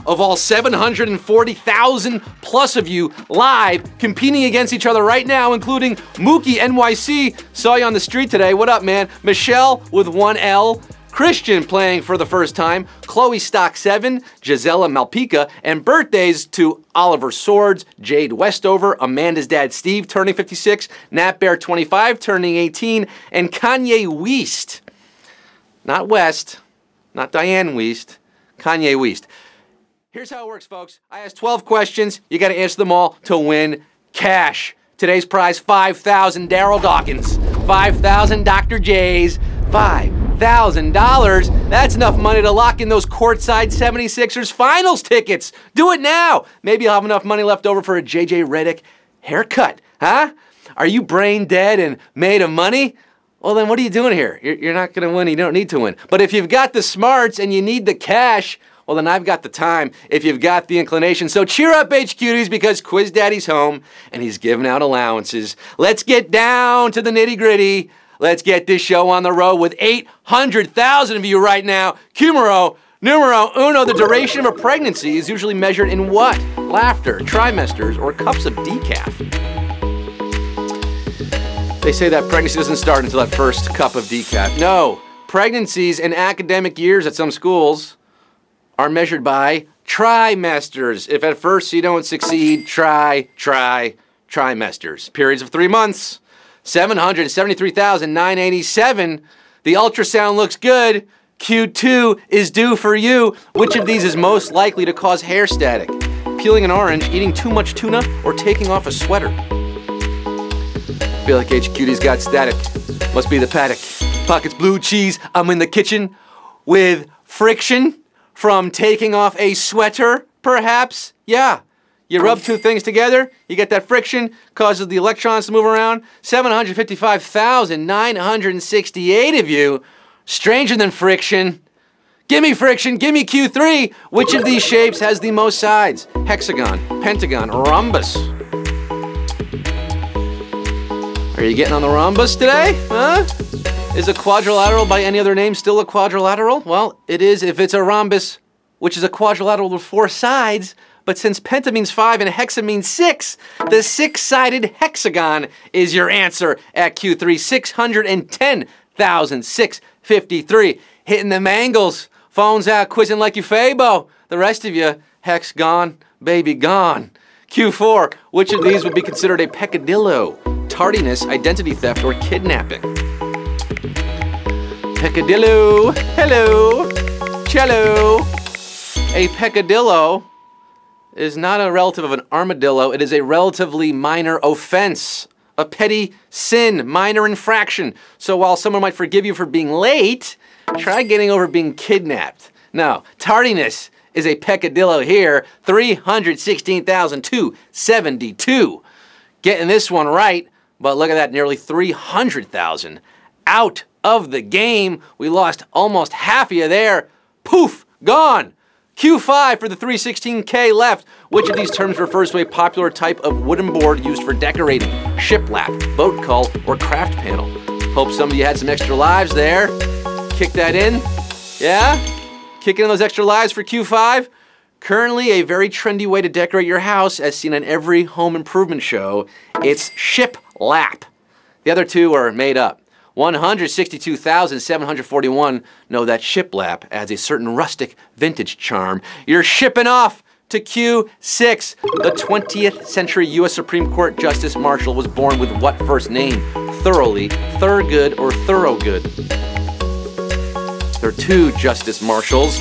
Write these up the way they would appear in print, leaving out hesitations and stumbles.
of all 740,000 plus of you live competing against each other right now, including Mookie NYC. Saw you on the street today. What up, man? Michelle with 1L. Christian playing for the first time, Chloe Stock 7, Gisela Malpica, and birthdays to Oliver Swords, Jade Westover, Amanda's dad Steve turning 56, Nat Bear 25 turning 18, and Kanye West. Not West, not Diane West, Kanye West. Here's how it works, folks. I asked 12 questions. You got to answer them all to win cash. Today's prize, $5,000 Daryl Dawkins, $5,000 Dr. J's, $5,000. That's enough money to lock in those courtside 76ers finals tickets. Do it now. Maybe you'll have enough money left over for a JJ Redick haircut, huh? Are you brain dead and made of money? Well, then what are you doing here? You're not going to win. You don't need to win. But if you've got the smarts and you need the cash, well, then I've got the time if you've got the inclination. So cheer up, HQties, because Quiz Daddy's home and he's giving out allowances. Let's get down to the nitty-gritty. Let's get this show on the road with 800,000 of you right now. Numero uno, the duration of a pregnancy is usually measured in what? Laughter, trimesters, or cups of decaf? They say that pregnancy doesn't start until that first cup of decaf. No, pregnancies in academic years at some schools are measured by trimesters. If at first you don't succeed, trimesters. Periods of 3 months. 773,987. The ultrasound looks good. Q2 is due for you. Which of these is most likely to cause hair static? Peeling an orange, eating too much tuna, or taking off a sweater? I feel like HQT's got static. Must be the paddock. Pockets blue cheese. I'm in the kitchen with friction from taking off a sweater, perhaps? Yeah. You rub two things together, you get that friction, causes the electrons to move around. 755,968 of you, stranger than friction. Gimme friction, gimme Q3. Which of these shapes has the most sides? Hexagon, pentagon, rhombus. Are you getting on the rhombus today? Huh? Is a quadrilateral by any other name still a quadrilateral? Well, it is if it's a rhombus, which is a quadrilateral with 4 sides. But since penta means 5 and hexa means 6, the 6-sided hexagon is your answer at Q3. 610,653. Hitting them angles. Phones out, quizzing like you Fabo. The rest of you, hex gone, baby gone. Q4, which of these would be considered a peccadillo? Tardiness, identity theft, or kidnapping? Peccadillo, hello, cello. A peccadillo is not a relative of an armadillo. It is a relatively minor offense, a petty sin, minor infraction. So while someone might forgive you for being late, try getting over being kidnapped. No, tardiness is a peccadillo here, 316,272. Getting this one right, but look at that, nearly 300,000 out of the game. We lost almost half of you there. Poof, gone. Q5 for the 316K left. Which of these terms refers to a popular type of wooden board used for decorating? Shiplap, boat cull, or craft panel? Hope some of you had some extra lives there. Kick that in. Yeah? Kicking in those extra lives for Q5? Currently a very trendy way to decorate your house, as seen on every home improvement show. It's shiplap. The other two are made up. 162,741 know that shiplap adds a certain rustic vintage charm. You're shipping off to Q6. The 20th century U.S. Supreme Court Justice Marshall was born with what first name? Thoroughly, Thurgood, or Thoroughgood? There are 2 Justice Marshalls.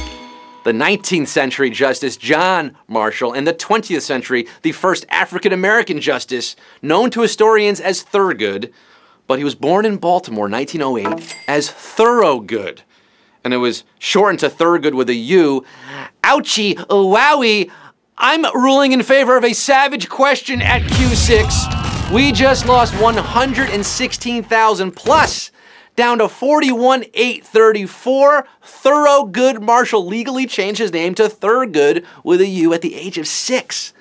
The 19th century Justice John Marshall, and the 20th century, the first African-American justice, known to historians as Thurgood. But he was born in Baltimore, 1908, as Thoroughgood. And it was shortened to Thurgood with a U. Ouchie, wowie. I'm ruling in favor of a savage question at Q6. We just lost 116,000 plus, down to 41,834. Thoroughgood Marshall legally changed his name to Thurgood with a U at the age of 6.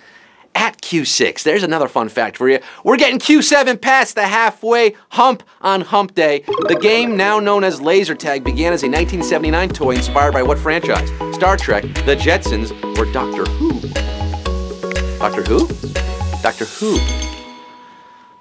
At Q6. There's another fun fact for you. We're getting Q7 past the halfway hump on Hump Day. The game, now known as laser tag, began as a 1979 toy inspired by what franchise? Star Trek, The Jetsons, or Doctor Who? Doctor Who? Doctor Who.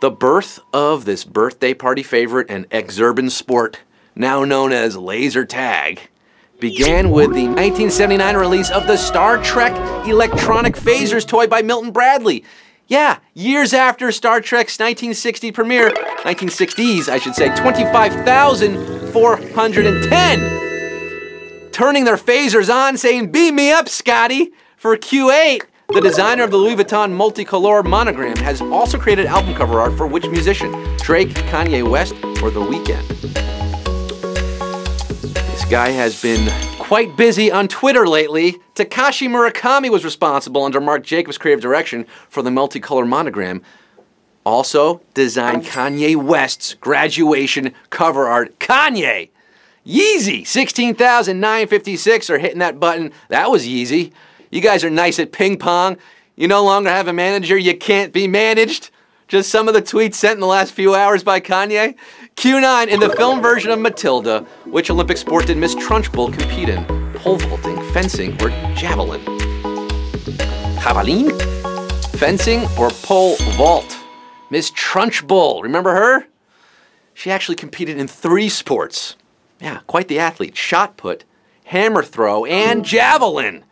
The birth of this birthday party favorite and exurban sport, now known as laser tag, began with the 1979 release of the Star Trek electronic phasers toy by Milton Bradley. Yeah, years after Star Trek's 1960 premiere, 1960s, I should say, 25,410. Turning their phasers on, saying, "Beam me up, Scotty." For Q8, the designer of the Louis Vuitton multicolor monogram has also created album cover art for which musician? Drake, Kanye West, or The Weeknd? This guy has been quite busy on Twitter lately. Takashi Murakami was responsible, under Marc Jacobs' creative direction, for the multicolor monogram. Also designed Kanye West's graduation cover art. Kanye! Yeezy! 16,956 are hitting that button. That was Yeezy. You guys are nice at ping pong. You no longer have a manager. You can't be managed. Just some of the tweets sent in the last few hours by Kanye. Q9, in the film version of Matilda, which Olympic sport did Miss Trunchbull compete in? Pole vaulting, fencing, or javelin? Javelin? Fencing or pole vault? Miss Trunchbull, remember her? She actually competed in 3 sports. Yeah, quite the athlete. Shot put, hammer throw, and javelin.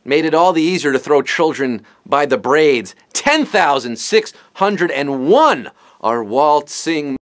Made it all the easier to throw children by the braids. 10,601 are waltzing